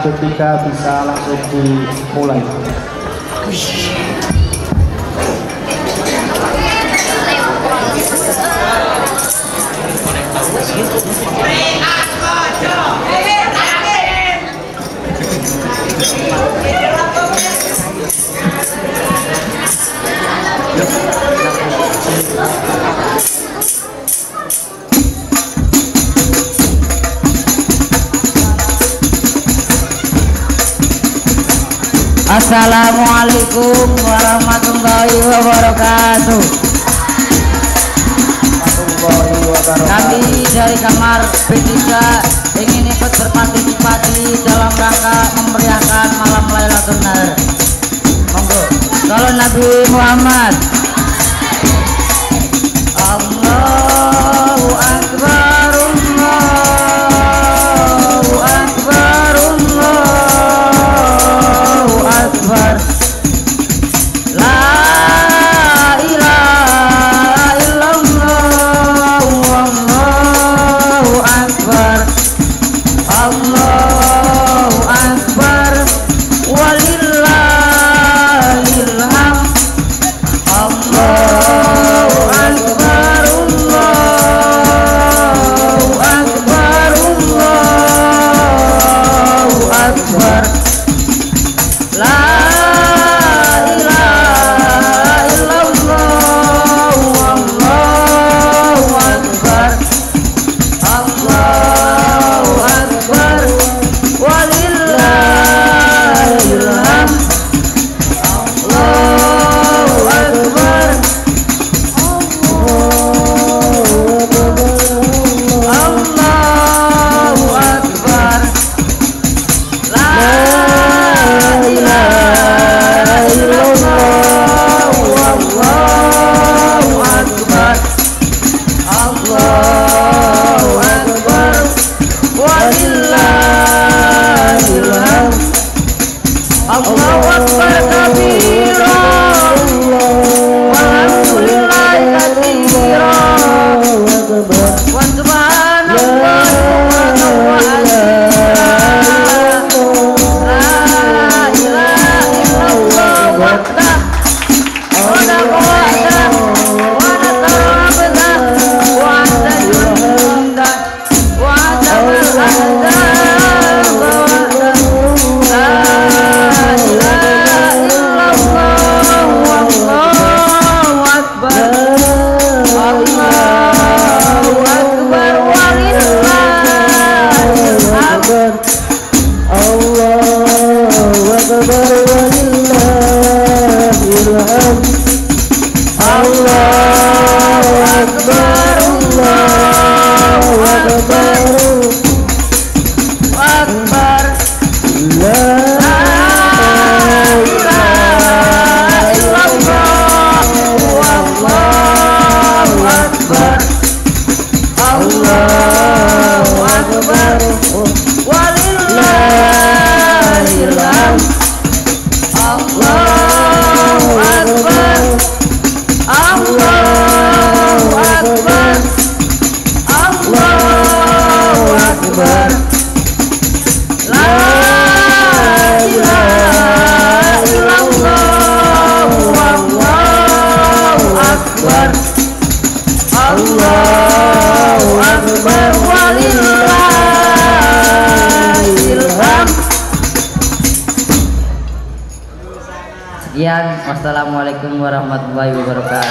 ketiga bisa langsung dimulai. Assalamualaikum warahmatullahi wabarakatuh. Kami dari kamar P3 ingin ikut berpartisipasi dalam rangka memeriahkan malam Lailatul Qadar. Monggo, kalau Nabi Muhammad. Allahu Akbar, Allahu Akbar, Allahu Akbar. La ilaha illallah, Allahu Akbar, Allahu Akbar, walillahil hamd. Allahu Akbar, Allahu Akbar, Allahu Akbar. La ilaha illallah, Allahu Akbar, Allahu Akbar, walillahil hamd. Allahu Akbar, Allahu Akbar. La ilaha illallah, Allahu Akbar, Allahu Akbar, walillahil hamd. Allahu Akbar kabira, walhamdulillahi katsira, wa subhanallahi wa Sekian, wassalamualaikum warahmatullahi wabarakatuh.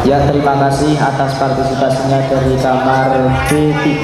Ya, terima kasih atas partisipasinya dari kamar B3.